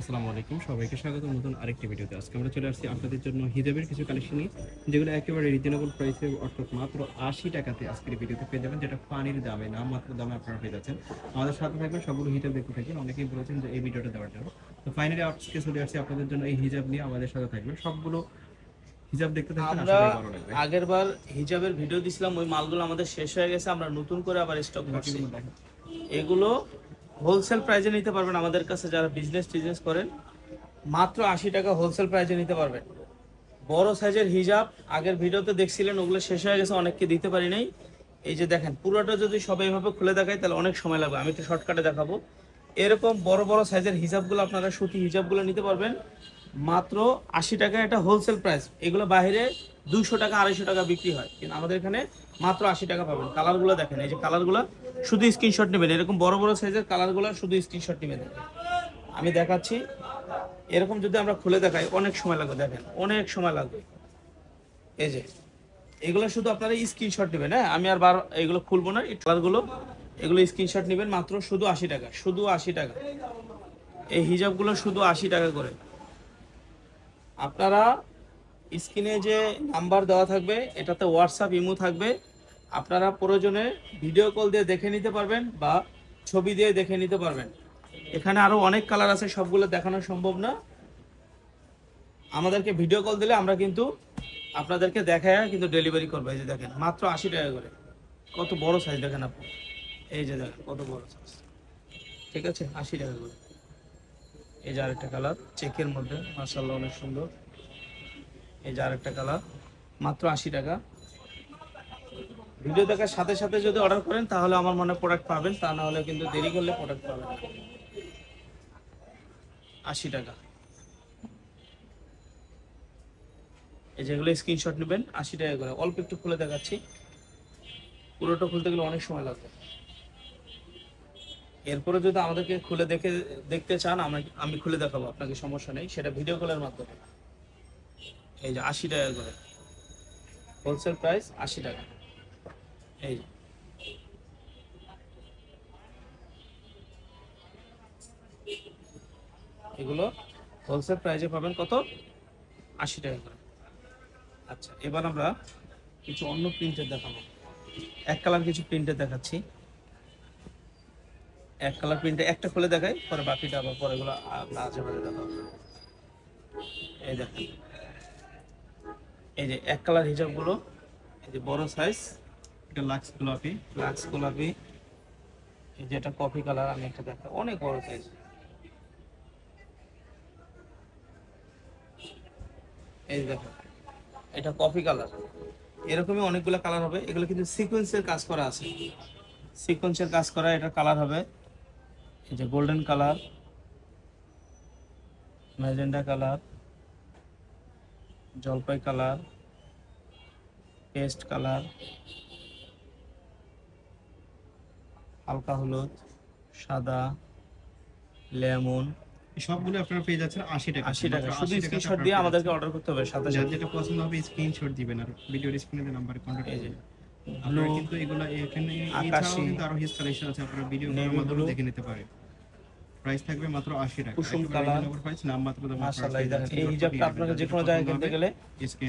আসসালামু আলাইকুম, সবাইকে স্বাগত নতুন আরেকটি ভিডিওতে। আজকে আমরা চলে আসছি আপনাদের জন্য হিজাবের কিছু কালেকশন নিয়ে, যেগুলো একেবারে রিজনেবল প্রাইসে, অর্থাৎ মাত্র 80 টাকাতে আজকের ভিডিওতে পেয়ে যাবেন, যেটা পানির দামে, নামমাত্র দামে আপনারা পেয়ে যাচ্ছেন। আমাদের সাথে থাকবেন, সবগুলো হিজাব দেখতে থাকবেন। অনেকেই বলেছেন যে এই ভিডিওটা দেওয়ার জন্য, তো ফাইনালি আজকে চলে আসছি আপনাদের জন্য এই হিজাব নিয়ে। আমাদের সাথে থাকবেন, সবগুলো হিজাব দেখতে থাকবেন, আশা করি ভালো লাগবে। আগেরবার হিজাবের ভিডিও দিছিলাম, ওই মালগুলো আমাদের শেষ হয়ে গেছে, আমরা নতুন করে আবার স্টক করছি। এগুলো হোলসেল প্রাইসে নিতে পারবেন আমাদের কাছে, যারা বিজনেস করেন মাত্র 80 টাকা হোলসেল প্রাইসে নিতে পারবেন। বড় সাইজের হিজাব আগের ভিডিওতে দেখছিলেন, ওগুলো শেষ হয়ে গেছে, অনেককে দিতে পারি নাই। এই যে দেখেন, পুরোটা যদি সবাই এভাবে খুলে দেখায় তাহলে অনেক সময় লাগবে, আমি একটু শর্টকাটে দেখাবো। এরকম বড় বড় সাইজের হিজাবগুলো আপনারা সুতি হিজাবগুলো নিতে পারবেন মাত্র 80 টাকা, এটা হোলসেল প্রাইস। এগুলো বাইরে 200 টাকা 250 টাকা বিক্রি হয়, কিন্তু আমাদের এখানে মাত্র 80 টাকা পাবেন। কালারগুলো দেখেন, এই যে কালারগুলো শুধু স্ক্রিনশট নেবেন, এরকম বড় বড় সাইজের কালারগুলো শুধু স্ক্রিনশট নেবেন। আমি দেখাচ্ছি, এরকম যদি আমরা খুলে দেখাই অনেক সময় লাগবে, দেখেন অনেক সময় লাগবে। এই যে এগুলো শুধু আপনারা স্ক্রিনশট নেবেন, হ্যাঁ আমি আর এগুলো খুলবো না, এই কালারগুলো এগুলো স্ক্রিনশট নেবেন মাত্র শুধু 80 টাকা, শুধু 80 টাকা। এই হিজাবগুলো শুধু 80 টাকা করে। আপনারা স্ক্রিনে যে নাম্বার দেওয়া থাকবে, এটাতে হোয়াটসঅ্যাপ ইমো থাকবে, আপনারা প্রয়োজনে ভিডিও কল দিয়ে দেখে নিতে পারবেন বা ছবি দিয়ে দেখে নিতে পারবেন। এখানে আরো অনেক কালার আছে, সবগুলো দেখানো সম্ভব না। আমাদেরকে ভিডিও কল দিলে আমরা কিন্তু আপনাদেরকে দেখায় কিন্তু ডেলিভারি করবো। এই যে দেখেন মাত্র 80 টাকা করে, কত বড় সাইজ দেখেন আপনি, এই যে দেখেন কত বড় সাইজ, ঠিক আছে 80 টাকা করে। এই যে আরেকটা কালার চেকের মধ্যে, মাশাআল্লাহ অনেক সুন্দর। এই যে আরেকটা কালার, মাত্র 80 টাকা। ভিডিও দেখার সাথে সাথে যদি অর্ডার করেন তাহলে আমার মনে প্রোডাক্ট পাবেন, তা না হলে কিন্তু দেরি করলে প্রোডাক্ট পাবেন না। 80 টাকা। এই যেগুলো স্ক্রিনশট নেবেন 80 টাকা করে। অল্প একটু খুলে দেখাচ্ছি, পুরোটা খুলতে গেলে অনেক সময় লাগবে। এরপরে যদি আমাদেরকে খুলে দেখতে চান, আমি খুলে দেখাবো আপনাকে, সমস্যা নেই, সেটা ভিডিও কলের মাধ্যমে। এই যে 80 টাকা করে হোলসেল প্রাইস, 80 টাকা। এই যে এগুলো হোলসেল প্রাইসে পাবেন কত, 80 টাকা করে। আচ্ছা, এবার আমরা কিছু অন্য প্রিন্টের দেখাবো। এক কালার কিছু প্রিন্টের দেখাচ্ছি, এক কালার প্রিন্টে একটা খুলে দেখাই, পরে বাকিটা আবার পরে এগুলো আজে বাজে দেখাবো। এই দেখেন, এই যে এক কালার হিজাবগুলো, এই যে বড় সাইজ, এটা লাক্স গোলাপি। এই যে এটা কফি কালার, আমি একটা দেখাই, অনেক বড় সাইজ। এই দেখেন এটা কফি কালার, এরকমই অনেকগুলো কালার হবে। এগুলো কিন্তু সিকোয়েন্সের কাজ করা আছে, সিকোয়েন্সের কাজ করা, এটা কালার হবে। এই যে গোল্ডেন কালার, ম্যাজেন্ডা কালার, জলপাই কালার, পেস্ট কালার, হালকা হলুদ, সাদা, লেমন, সবগুলো আপনারা পেয়ে যাচ্ছেন 80 টাকা। 80 টাকা। শুধু স্ক্রিনশট দিয়ে আমাদেরকে অর্ডার করতে হবে, সাথে সাথে যেটা পছন্দ হবে স্ক্রিনশট দিবেন আর ভিডিওর স্ক্রিনে নাম্বারে কন্টাক্ট করবেন। আপনারা কিন্তু এগুলো এখানে এছাড়াও কিন্তু আরো হিউজ কালেকশন আছে, আপনারা ভিডিও কলের মাধ্যমে দেখে নিতে পারেন। প্রাইস থাকবে মাত্র 80 টাকা। কুসুম কালার, প্রাইস নামমাত্র দাম। মাশাআল্লাহ দেখেন, এই হিজাবটা আপনাকে যে কোনো জায়গায় কিনতে গেলে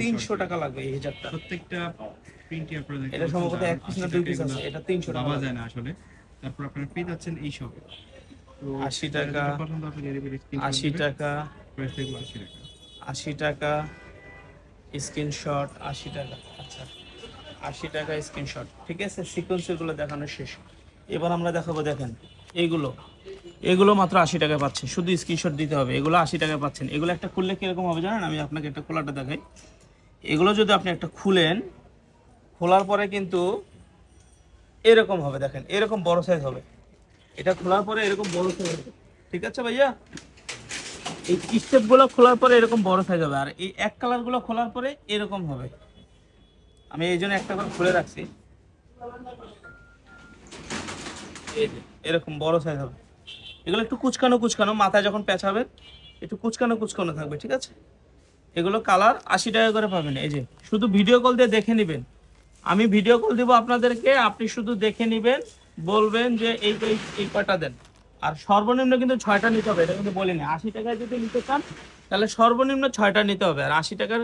300 টাকা লাগবে। এই হিজাবটা প্রত্যেকটা প্রিন্টই আপনারা দেখেন, এটা সম্ভবত এক পিস না দুই পিস আছে, এটা 300 টাকা পাওয়া যায় না আসলে। তারপর আপনারা পেয়ে যাচ্ছেন এই সব 80 টাকা, পছন্দ হবে 80 টাকা, প্রাইস থাকবে 80 টাকা। 80 টাকা স্ক্রিনশট, 80 টাকা। আচ্ছা 80 টাকা স্ক্রিনশট, ঠিক আছে। সিকোয়েন্সের গুলো দেখানো শেষ, এবার আমরা দেখাবো। দেখেন এগুলো মাত্র 80 টাকায় পাচ্ছেন, শুধু স্ক্রিনশট দিতে হবে। এগুলো 80 টাকায় পাচ্ছেন। এগুলো একটা খুললে কিরকম হবে জানেন, আমি আপনাকে একটা খোলাটা দেখাই। এগুলো যদি আপনি একটা খুলেন, খোলার পরে কিন্তু এরকম হবে, দেখেন এরকম বড় সাইজ হবে। এটা খোলার পরে এরকম বড় সাইজ হবে, ঠিক আছে ভাইয়া। এই স্টেপ গুলো খোলার পরে এরকম বড় সাইজ হবে, আর এই এক কালার গুলো খোলার পরে এরকম হবে। আমি এই জন্য একটা করে খুলে রাখছি, এরকম বড় সাইজ হবে। এগুলো একটু কুচকানো, মাথায় যখন পেঁচাবেন একটু কুচকানো থাকবে, ঠিক আছে। এগুলো কালার 80 টাকা করে পাবেন। এই যে শুধু ভিডিও কল দিয়ে দেখে নেবেন, আমি ভিডিও কল দিব আপনাদেরকে, আপনি শুধু দেখে নেবেন, বলবেন যে এই কয়টা দেন, আর সর্বনিম্ন কিন্তু 6টা নিতে হবে, এটা কিন্তু বলিনি। 80 টাকায় যদি নিতে চান তাহলে সর্বনিম্ন 6টা নিতে হবে, আর 80 টাকার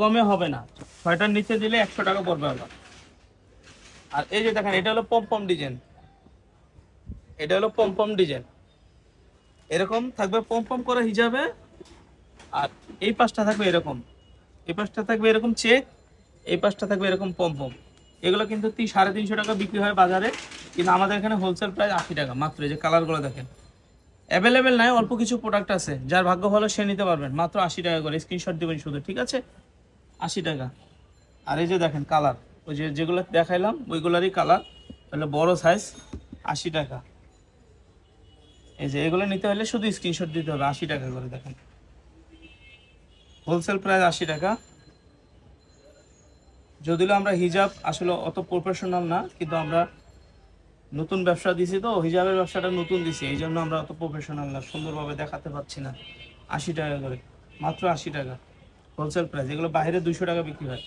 কমে হবে না। 6টার নিচে দিলে 100 টাকা পড়বে আবার। আর এই যে দেখেন, এটা হলো পম ডিজাইন, এটা হলো পম ডিজাইন, এরকম থাকবে পম করে হিজাবে। আর এই পাশটা থাকবে এরকম, এই পাশটা থাকবে এরকম চেক, এই পাশটা থাকবে এরকম পম। এগুলো কিন্তু 350 টাকা বিক্রি হয় বাজারে, কিন্তু আমাদের এখানে হোলসেল প্রাইস 80 টাকা মাত্র। এই যে কালারগুলো দেখেন, অ্যাভেলেবেল নাই, অল্প কিছু প্রোডাক্ট আছে, যার ভাগ্য ভালো সে নিতে পারবেন মাত্র 80 টাকা করে। স্ক্রিনশট দিবেন শুধু, ঠিক আছে? 80 টাকা। আর এই যে দেখেন কালার, ওই যে যেগুলো দেখাইলাম ওইগুলারই কালার, তাহলে বড় সাইজ 80 টাকা। এই যে এগুলো নিতে হলে শুধু স্ক্রিনশট দিতে হবে, 80 টাকা করে। দেখেন হোলসেল প্রাইস 80 টাকা। যদিও আমরা হিজাব আসলে অত প্রফেশনাল না, কিন্তু আমরা নতুন ব্যবসা দিছি, তো হিজাবের ব্যবসাটা নতুন দিছি, এই জন্য আমরা অত প্রফেশনাল না, সুন্দরভাবে দেখাতে পারছি না। 80 টাকা করে, মাত্র 80 টাকা হোলসেল প্রাইস। এগুলো বাইরে 200 টাকা বিক্রি হয়,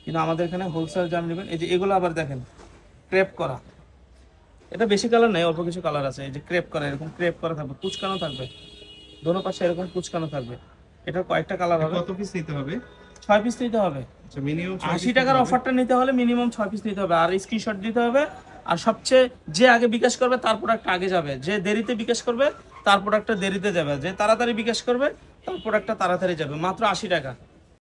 কিন্তু আমাদের এখানে হোলসেল যারা নেবেন। এই যে এগুলো আবার দেখেন ক্রেপ করা, এটা বেশি কালার নেই, অল্প কিছু কালার আছে। এই যে ক্রেপ করা, এরকম ক্রেপ করা থাকবে, কুচকানো থাকবে, দোনো পাশে এরকম কুচকানো থাকবে। এটার কয়েকটা কালার হবে। কত পিস নিতে হবে? 6 পিস নিতে হবে। আচ্ছা, মিনিমাম 80 টাকার অফারটা নিতে হলে মিনিমাম 6 পিস নিতে হবে, আর স্ক্রিনশট দিতে হবে। আর সবচেয়ে যে আগে বিকাশ করবে তার প্রোডাক্ট আগে যাবে, যে দেরিতে বিকাশ করবে তার প্রোডাক্টটা দেরিতে যাবে, যে তাড়াতাড়ি বিকাশ করবে তার প্রোডাক্টটা তাড়াতাড়ি যাবে। মাত্র 80 টাকা।